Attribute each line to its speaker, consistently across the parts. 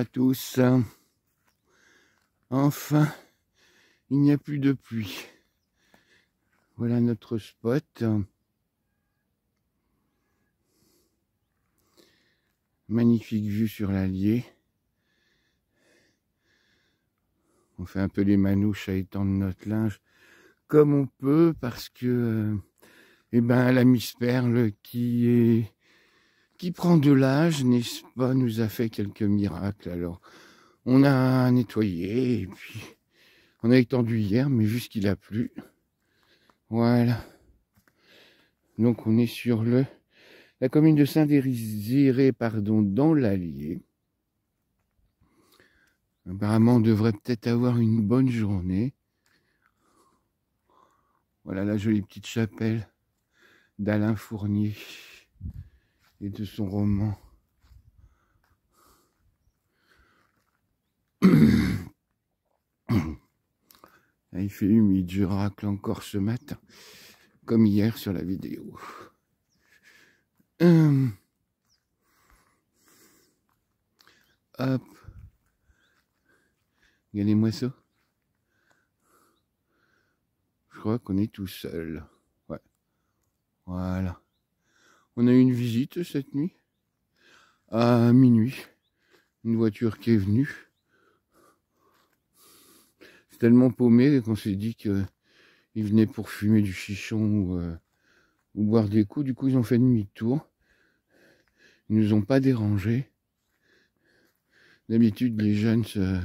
Speaker 1: à tous. Enfin, il n'y a plus de pluie. Voilà notre spot. Magnifique vue sur l'Allier. On fait un peu les manouches à étendre notre linge comme on peut parce que la Miss Perle qui prend de l'âge, n'est-ce pas, nous a fait quelques miracles. Alors, on a nettoyé et puis on a étendu hier, mais vu ce qu'il a plu, voilà. Donc on est sur la commune de Saint-Désiré, dans l'Allier. Apparemment, on devrait peut-être avoir une bonne journée. Voilà la jolie petite chapelle d'Alain Fournier et de son roman. Il fait humide, je racle encore ce matin, comme hier sur la vidéo. Hop. Il y a les moisseaux. Je crois qu'on est tout seul. Ouais. Voilà. On a eu une visite cette nuit. À minuit. Une voiture qui est venue. C'est tellement paumé qu'on s'est dit qu'ils venaient pour fumer du chichon ou boire des coups. Du coup, ils ont fait demi-tour. Ils nous ont pas dérangés. D'habitude, les jeunes se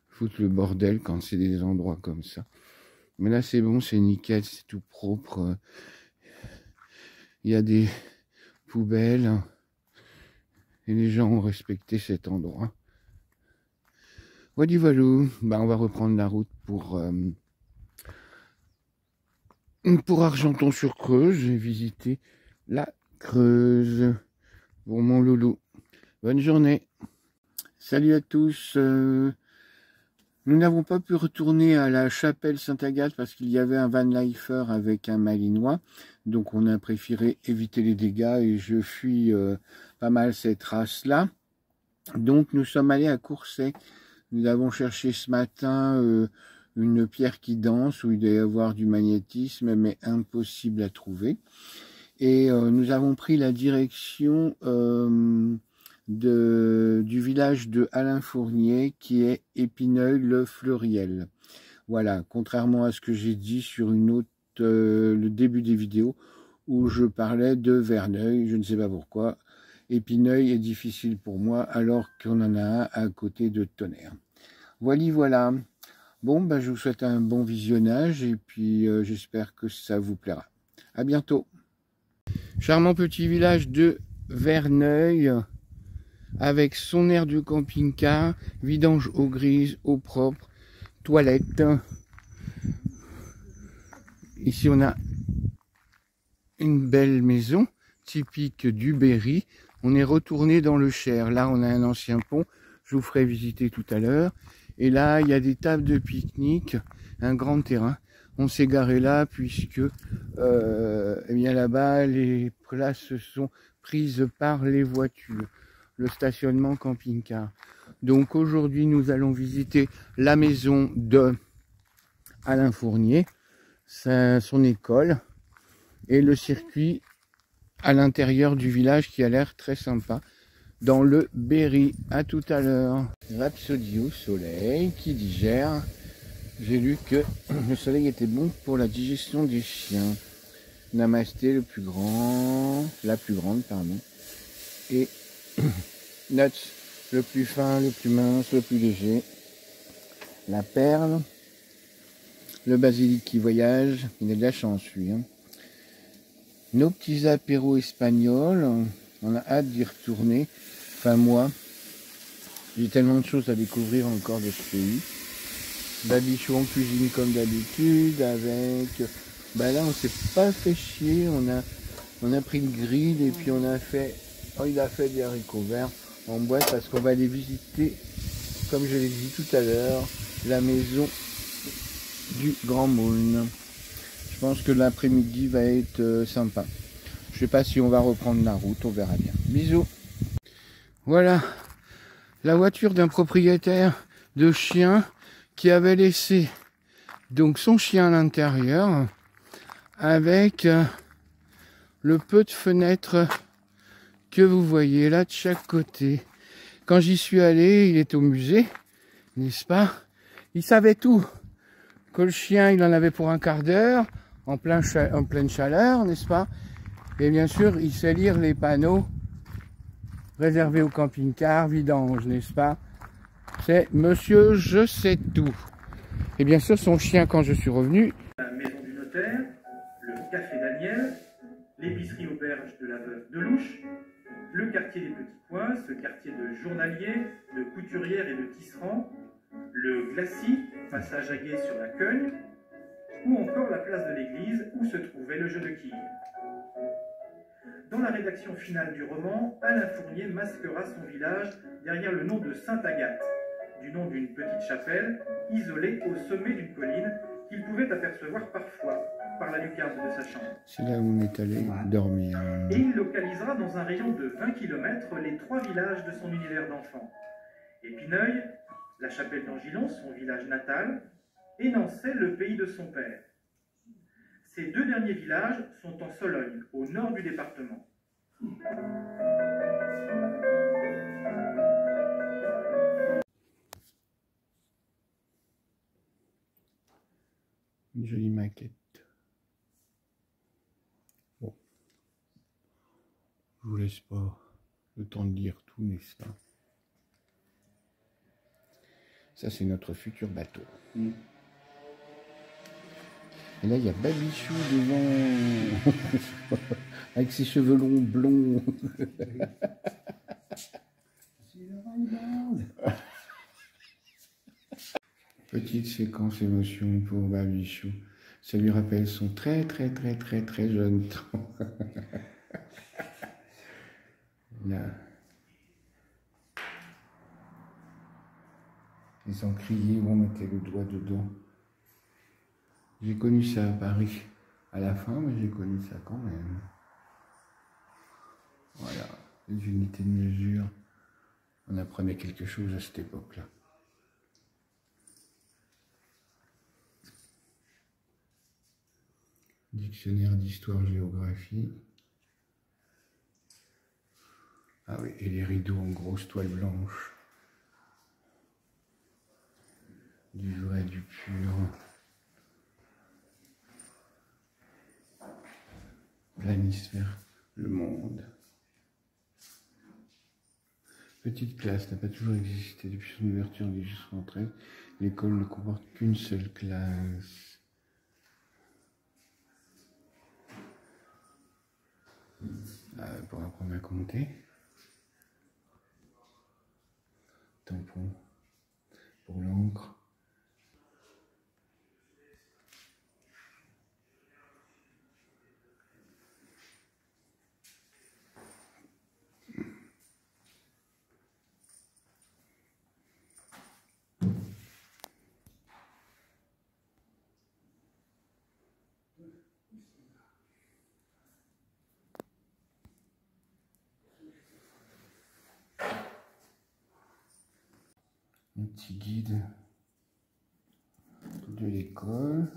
Speaker 1: foutent le bordel quand c'est des endroits comme ça. Mais là, c'est bon, c'est nickel, c'est tout propre. Il y a des poubelles. Et les gens ont respecté cet endroit. Voilà, on va reprendre la route pour Argenton-sur-Creuse et visiter la Creuse. Pour mon loulou. Bonne journée. Salut à tous. Nous n'avons pas pu retourner à la chapelle Sainte-Agathe parce qu'il y avait un van lifer avec un malinois. Donc on a préféré éviter les dégâts et je fuis pas mal cette race-là. Donc nous sommes allés à Courset. Nous avons cherché ce matin une pierre qui danse où il doit y avoir du magnétisme, mais impossible à trouver. Et nous avons pris la direction du village de Alain Fournier qui est Épineuil-le-Fleuriel. Voilà, contrairement à ce que j'ai dit sur une autre, le début des vidéos où je parlais de Verneuil, je ne sais pas pourquoi. Épineuil est difficile pour moi alors qu'on en a un à côté de Tonnerre. Voilà. Bon, je vous souhaite un bon visionnage et puis j'espère que ça vous plaira. À bientôt. Charmant petit village de Verneuil avec son aire de camping-car, vidange eau grise, eau propre, toilette. Ici on a une belle maison typique du Berry. On est retourné dans le Cher. Là on a un ancien pont, je vous ferai visiter tout à l'heure. Et là il y a des tables de pique-nique, un grand terrain. On s'est garé là puisque là-bas les places sont prises par les voitures, le stationnement camping-car. Donc aujourd'hui nous allons visiter la maison de Alain Fournier, son école et le circuit à l'intérieur du village qui a l'air très sympa dans le Berry. À tout à l'heure. Rhapsodie au soleil qui digère. J'ai lu que le soleil était bon pour la digestion des chiens. Namasté, la plus grande, pardon. Et Nuts, le plus fin, le plus mince, le plus léger. La perle. Le basilic qui voyage. Il a de la chance, lui. Nos petits apéros espagnols. On a hâte d'y retourner. Enfin, moi, j'ai tellement de choses à découvrir encore de ce pays. Babichou en cuisine comme d'habitude avec là on s'est pas fait chier, on a pris le grill et puis il a fait des haricots verts en boîte parce qu'on va aller visiter, comme je l'ai dit tout à l'heure, la maison du Grand Moulin. Je pense que l'après-midi va être sympa. Je sais pas si on va reprendre la route, on verra bien. Bisous. Voilà la voiture d'un propriétaire de chien qui avait laissé donc son chien à l'intérieur avec le peu de fenêtres que vous voyez là de chaque côté. Quand j'y suis allé, il est au musée, n'est-ce pas? Il savait tout. Que le chien, il en avait pour un quart d'heure, en pleine chaleur, n'est-ce pas? Et bien sûr, il sait lire les panneaux réservés au camping-car, vidange, n'est-ce pas? C'est Monsieur Je sais tout. Et bien sûr, son chien, quand je suis revenu...
Speaker 2: La maison du notaire, le café Daniel, l'épicerie auberge de la veuve Delouche, le quartier des Petits Pois, ce quartier de journaliers, de couturières et de tisserands, le Glacis, passage à guet sur la Cogne, ou encore la place de l'église où se trouvait le jeu de quilles. Dans la rédaction finale du roman, Alain Fournier masquera son village derrière le nom de Sainte-Agathe, du nom d'une petite chapelle isolée au sommet d'une colline qu'il pouvait apercevoir parfois par la lucarne de sa chambre.
Speaker 1: C'est là où on est allé dormir.
Speaker 2: Et il localisera dans un rayon de 20 km les 3 villages de son univers d'enfant. Épineuil, la chapelle d'Angilon, son village natal, et Nancey, le pays de son père. Ces deux derniers villages sont en Sologne, au nord du département.
Speaker 1: Une jolie maquette. Bon. Je vous laisse pas le temps de dire tout, n'est-ce pas? Ça, c'est notre futur bateau. Et là, il y a Babichou devant, avec ses cheveux longs blonds. Petite séquence émotion pour Babichou. Ça lui rappelle son très jeune temps. Là. Ils ont crié où on mettait le doigt dedans. J'ai connu ça à Paris à la fin, mais j'ai connu ça quand même. Voilà, les unités de mesure. On apprenait quelque chose à cette époque-là. Dictionnaire d'histoire-géographie. Ah oui, et les rideaux en grosse toile blanche. Du vrai, du pur. Planisphère, le monde. Petite classe n'a pas toujours existé depuis son ouverture en 1813. L'école ne comporte qu'une seule classe. Pour apprendre à compter. Tampon pour l'encre. Un petit guide de l'école.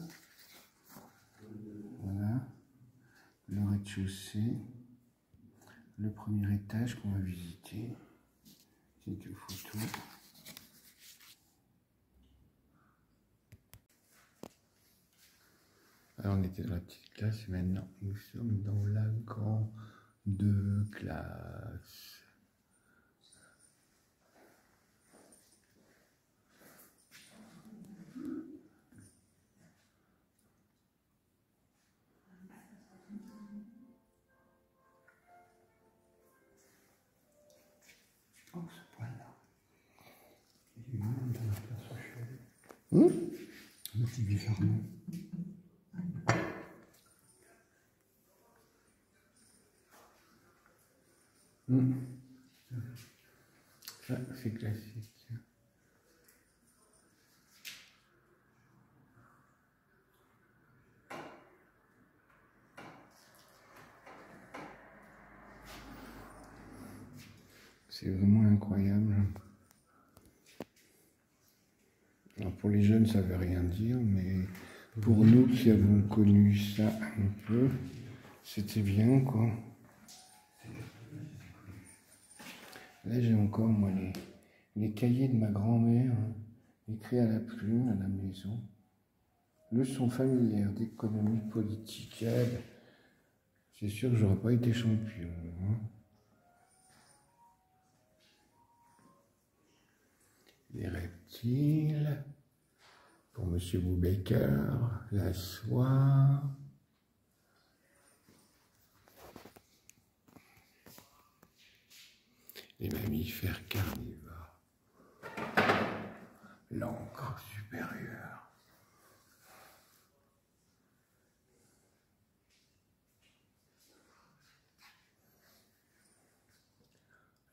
Speaker 1: Voilà. Le rez-de-chaussée. Le premier étage qu'on va visiter. Quelques photos. Alors on était dans la petite classe et maintenant nous sommes dans la grande classe. Oh, ce point-là. Il est même dans la place où je suis allé. Un petit bizarrement. Ça, c'est classique. C'est vraiment incroyable. Alors pour les jeunes, ça ne veut rien dire, mais pour nous qui avons connu ça un peu, c'était bien, quoi. Là, j'ai encore, moi, les cahiers de ma grand-mère, hein, écrits à la plume à la maison. Leçon familière d'économie politique. Ah, ben, c'est sûr que j'aurais pas été champion. Hein. Les reptiles. Pour Monsieur Boubaker. La soie. Les mammifères carnivores. L'encre supérieure.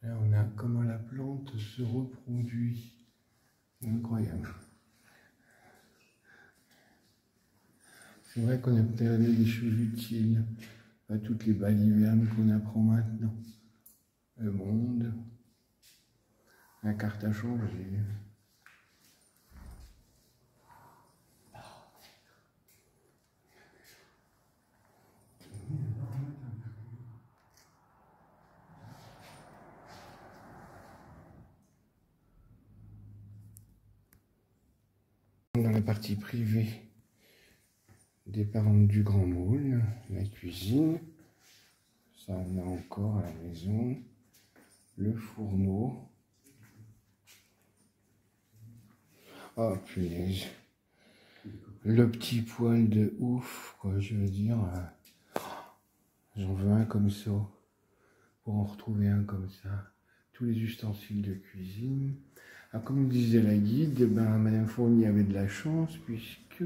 Speaker 1: Là, on a comment la plante se reproduit. Incroyable. C'est vrai qu'on a perdu des choses utiles. Pas toutes les balivernes qu'on apprend maintenant. Le monde. La carte a changé. Dans la partie privée des parents du grand moule, la cuisine, ça on a encore à la maison, le fourneau. Oh punaise, le petit poêle de ouf, quoi, je veux dire, j'en veux un comme ça, pour en retrouver un comme ça. Tous les ustensiles de cuisine. Alors, comme disait la guide, ben, Madame Fournier avait de la chance puisque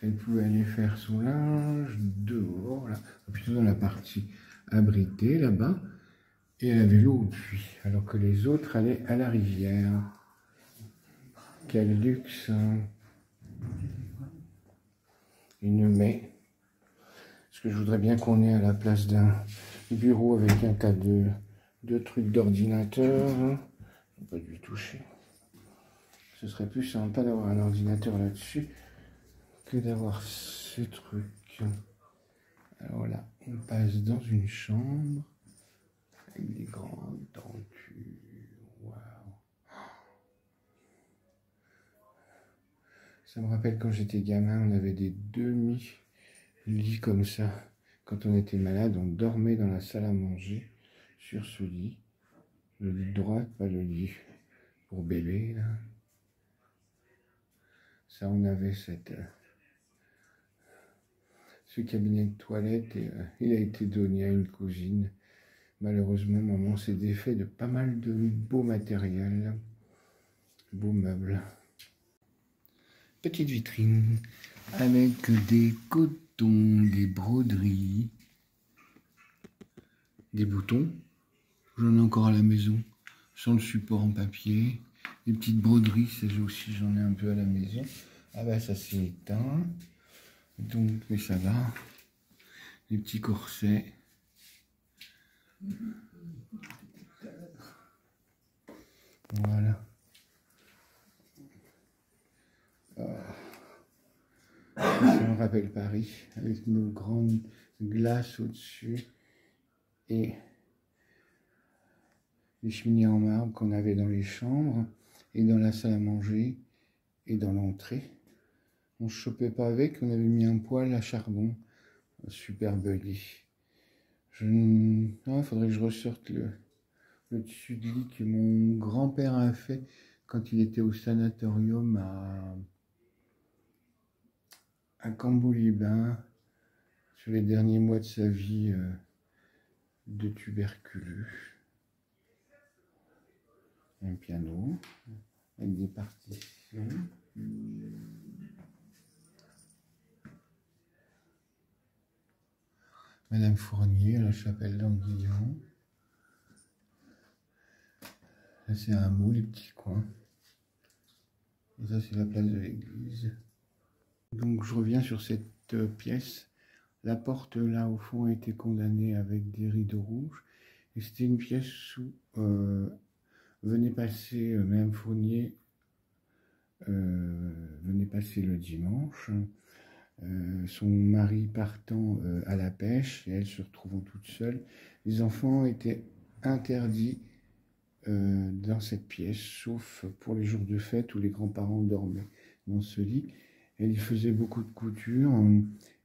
Speaker 1: elle pouvait aller faire son linge dehors, là, plutôt dans la partie abritée là-bas, et elle avait l'eau au puits, alors que les autres allaient à la rivière. Quel luxe, hein. Une mai. Parce que je voudrais bien qu'on ait à la place d'un bureau avec un tas de trucs d'ordinateur. Hein. Je ne vais pas lui toucher. Ce serait plus sympa d'avoir un ordinateur là-dessus que d'avoir ce truc. Alors là, on passe dans une chambre avec des grandes tentures. Waouh! Ça me rappelle quand j'étais gamin, on avait des demi-lits comme ça. Quand on était malade, on dormait dans la salle à manger sur ce lit. Le lit droit, pas le lit pour bébé, là. Ça, on avait ce cabinet de toilette et il a été donné à une cousine. Malheureusement, maman s'est défait de pas mal de beaux matériel, beaux meubles. Petite vitrine avec des cotons, des broderies, des boutons. J'en ai encore à la maison, sans le support en papier. Des petites broderies, ça aussi j'en ai un peu à la maison. Ah bah ça s'est éteint. Donc, mais ça va. Les petits corsets. Voilà. Ça me rappelle Paris, avec nos grandes glaces au-dessus et les cheminées en marbre qu'on avait dans les chambres et dans la salle à manger et dans l'entrée. On ne chopait pas avec, on avait mis un poêle à charbon. Super buggy. Il faudrait que je ressorte le dessus de lit que mon grand-père a fait quand il était au sanatorium à Cambo-les-Bains sur les derniers mois de sa vie de tuberculeux. Un piano avec des partitions. Madame Fournier à la chapelle d'Anguillon. Là c'est un mot, les petits coins. Et ça c'est la place de l'église. Donc je reviens sur cette pièce. La porte là au fond a été condamnée avec des rideaux rouges. Et c'était une pièce sous venait passer, Madame Fournier venait passer le dimanche, son mari partant à la pêche et elle se retrouvant toute seule. Les enfants étaient interdits dans cette pièce, sauf pour les jours de fête où les grands-parents dormaient dans ce lit. Elle y faisait beaucoup de couture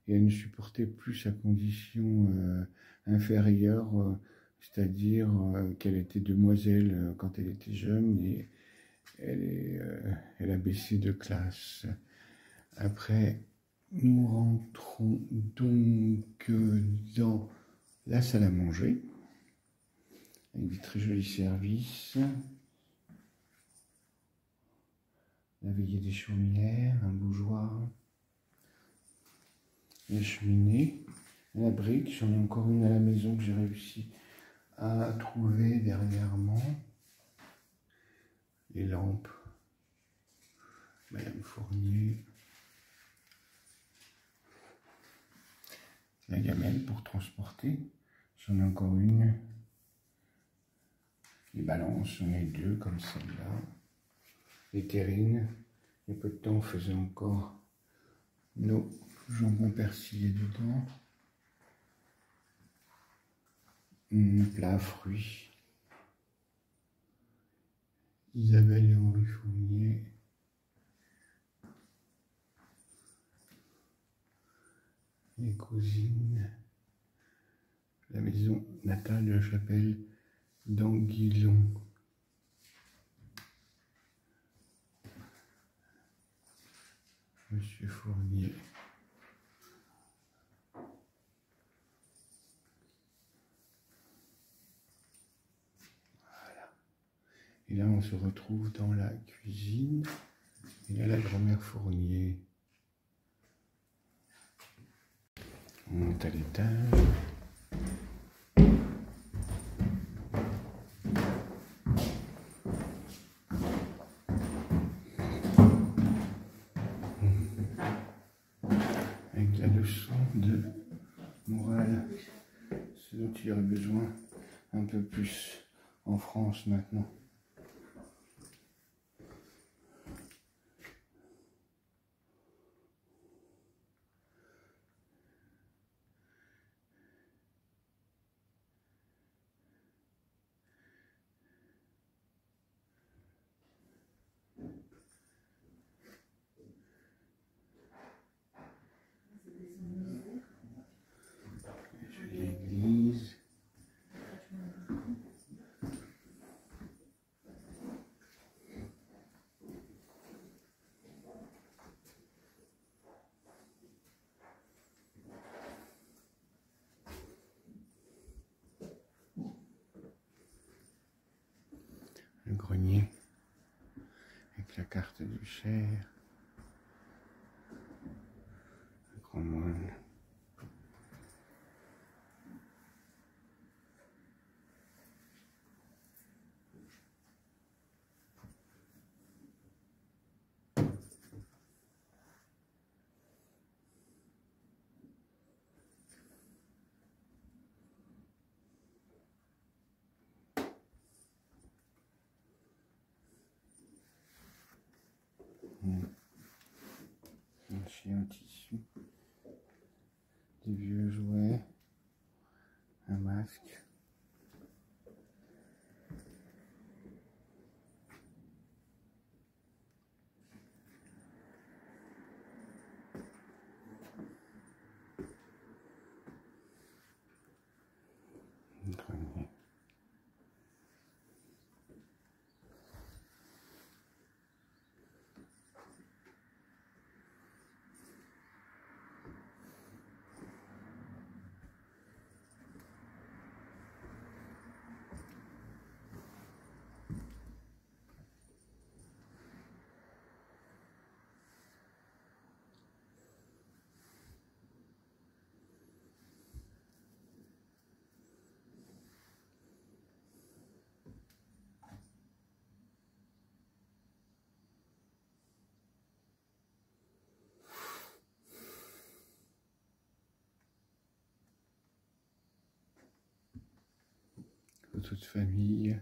Speaker 1: et elle ne supportait plus sa condition inférieure, c'est-à-dire qu'elle était demoiselle quand elle était jeune et elle a baissé de classe. Après, nous rentrons donc dans la salle à manger, avec des très jolis services. La veillée des chaumières, un bougeoir, la cheminée, la brique. J'en ai encore une à la maison que j'ai réussi à trouver dernièrement. Les lampes, Madame Fournier. La gamelle pour transporter. J'en ai encore une. Les balances, j'en ai deux comme celle-là. Les terrines. Il y a peu de temps, on faisait encore nos jambons persillés dedans. Plat à fruits. Isabelle et Henri Fournier. Les cousines. La maison natale de la chapelle d'Anguillon. Monsieur Fournier. Voilà. Et là, on se retrouve dans la cuisine. Et là, la grand-mère Fournier. On monte à l'étage. Avec la leçon de morale, ce dont il y aurait besoin un peu plus en France maintenant. L'église. Le grenier avec la carte du Cher, le grand moine. Un chien en tissu, des vieux jouets, un masque. Un grenier. Photo de famille.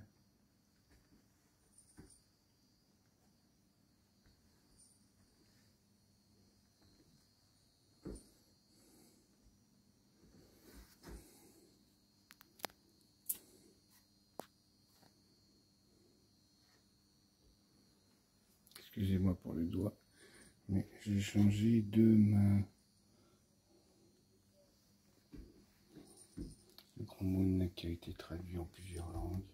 Speaker 1: excusez-moi pour le doigt, mais j'ai changé de main. Le Grand Moon qui a été traduit en plusieurs langues.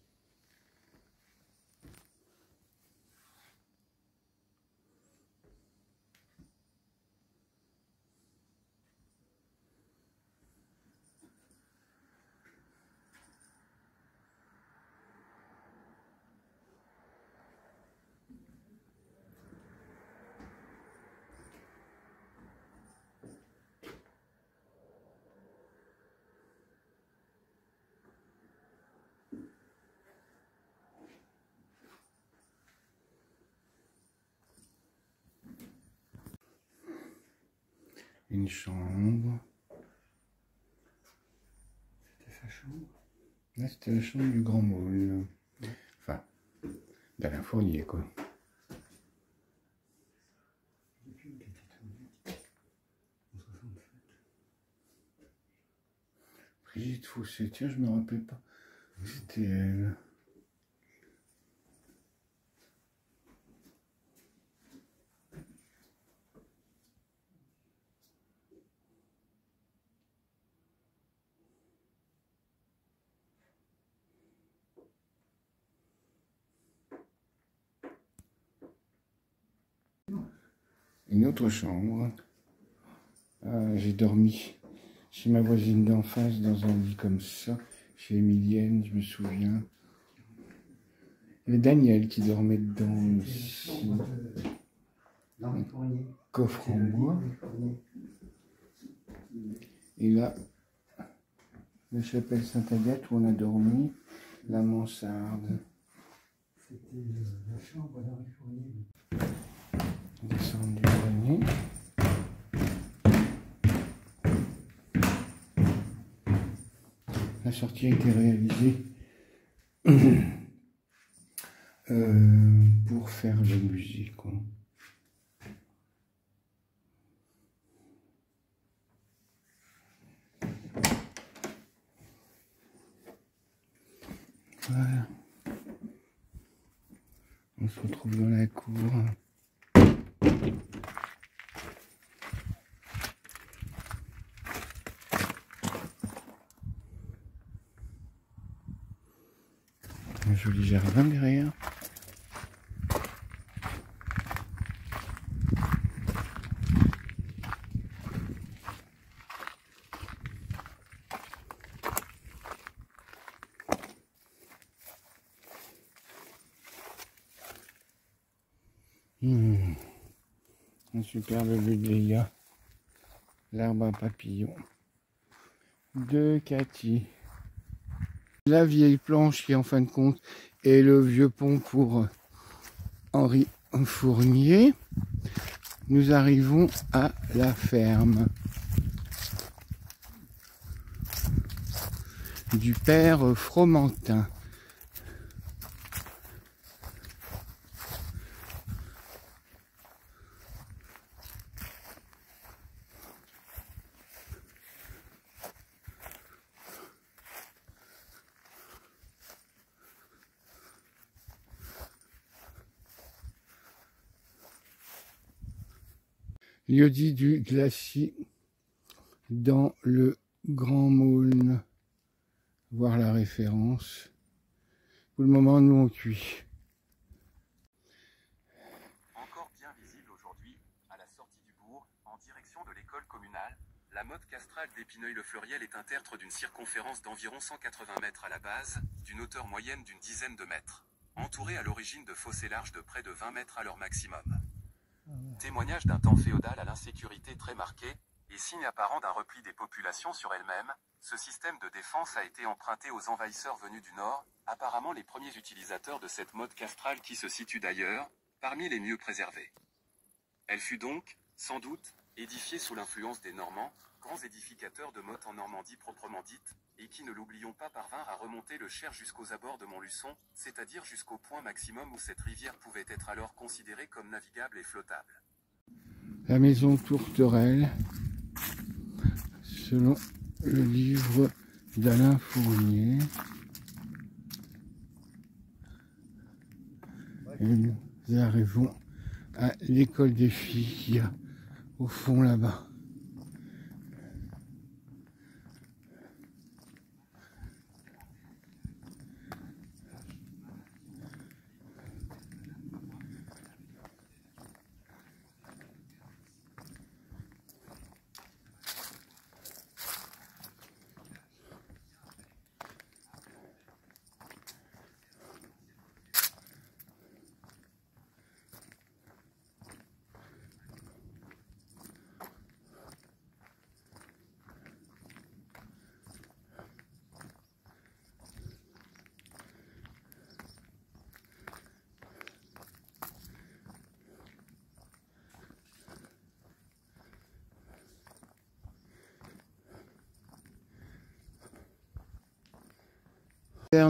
Speaker 1: Une chambre.
Speaker 3: C'était sa chambre.
Speaker 1: Là, c'était la chambre du Grand Môle. Enfin, d'Alain Fournier, quoi.
Speaker 3: Depuis une petite tournée. En 67.
Speaker 1: Brigitte Fossé, tiens, je me rappelle pas. C'était elle. Une autre chambre. J'ai dormi chez ma voisine d'en face dans un lit comme ça, chez Emilienne, je me souviens. Il y avait Daniel qui dormait dedans aussi.
Speaker 3: Dans le fournier.
Speaker 1: Coffre en bois. Et là, la chapelle Sainte-Agathe où on a dormi, la mansarde.
Speaker 3: C'était la chambre dans le fournier.
Speaker 1: Descendre du grenier. La sortie a été réalisée pour faire de la musique, quoi. Voilà. On se retrouve dans la cour. Un joli jardin derrière. Un superbe buddleia, l'arbre à papillons de Cathy. La vieille planche qui en fin de compte est le vieux pont pour Henri Fournier. Nous arrivons à la ferme du père Fromentin. Lieu-dit du Glacis dans le Grand Môle. Voir la référence. Pour le moment, nous on cuit.
Speaker 4: Encore bien visible aujourd'hui, à la sortie du bourg, en direction de l'école communale, la motte castrale d'Épineuil-le-Fleuriel est un tertre d'une circonférence d'environ 180 mètres à la base, d'une hauteur moyenne d'une dizaine de mètres, entourée à l'origine de fossés larges de près de 20 mètres à leur maximum. Témoignage d'un temps féodal à l'insécurité très marquée, et signe apparent d'un repli des populations sur elles-mêmes, ce système de défense a été emprunté aux envahisseurs venus du nord, apparemment les premiers utilisateurs de cette motte castrale qui se situe d'ailleurs, parmi les mieux préservées. Elle fut donc, sans doute, édifiée sous l'influence des Normands, grands édificateurs de mottes en Normandie proprement dite, et qui, ne l'oublions pas, parvinrent à remonter le Cher jusqu'aux abords de Montluçon, c'est-à-dire jusqu'au point maximum où cette rivière pouvait être alors considérée comme navigable et flottable.
Speaker 1: La maison Tourterelle, selon le livre d'Alain Fournier. Et nous arrivons à l'école des filles qu'il y a au fond là-bas.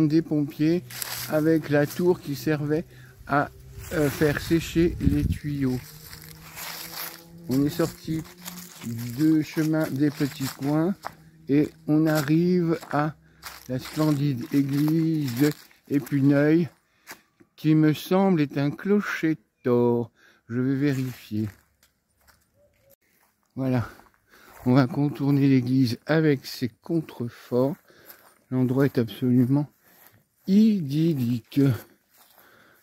Speaker 1: Des pompiers avec la tour qui servait à faire sécher les tuyaux. On est sorti du chemin des petits coins et on arrive à la splendide église de Épineuil qui me semble est un clocher d'or. Je vais vérifier. Voilà, on va contourner l'église avec ses contreforts. L'endroit est absolument idyllique.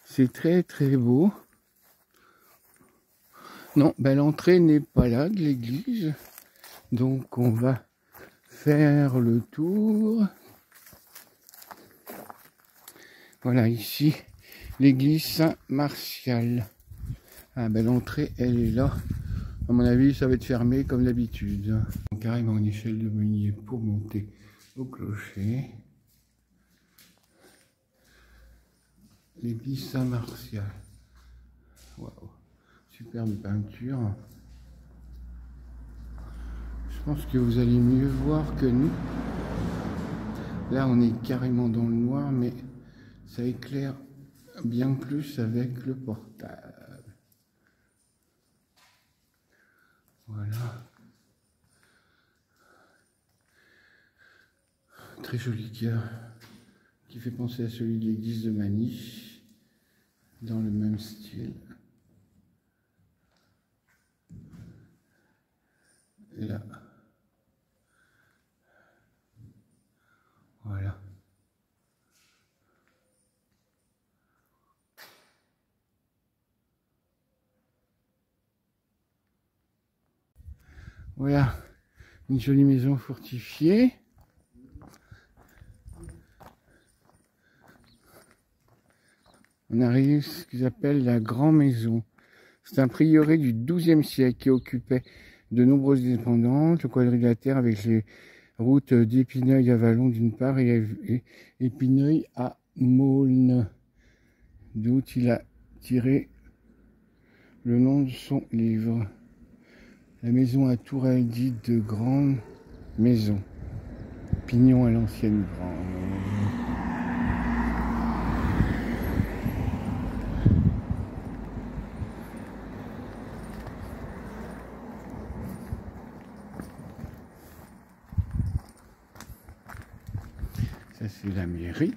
Speaker 1: C'est très très beau. Non, ben l'entrée n'est pas là de l'église. Donc on va faire le tour. Voilà ici l'église Saint-Martial. Ah ben l'entrée elle est là. À mon avis ça va être fermé comme d'habitude. Carrément une échelle de meunier pour monter au clocher. L'église Saint-Martial. Waouh, superbe peinture. Je pense que vous allez mieux voir que nous. Là, on est carrément dans le noir, mais ça éclaire bien plus avec le portable. Voilà. Très joli cœur qui fait penser à celui de l'église de Manille. Dans le même style. Et là. Voilà. Voilà. Une jolie maison fortifiée. On arrive à ce qu'ils appellent la Grande Maison. C'est un prieuré du XIIe siècle qui occupait de nombreuses dépendances, le quadrilatère avec les routes d'Épineuil à Vallon d'une part et Épineuil à Maulnes, d'où il a tiré le nom de son livre. La maison à tourelle dite de Grande Maison. Pignon à l'ancienne grande. Ça c'est la mairie.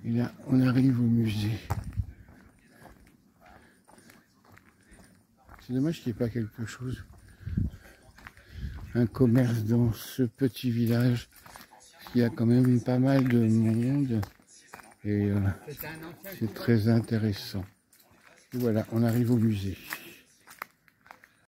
Speaker 1: Et là, on arrive au musée. C'est dommage qu'il n'y ait pas quelque chose, un commerce dans ce petit village. Il y a quand même pas mal de monde et c'est très intéressant. Et voilà, on arrive au musée.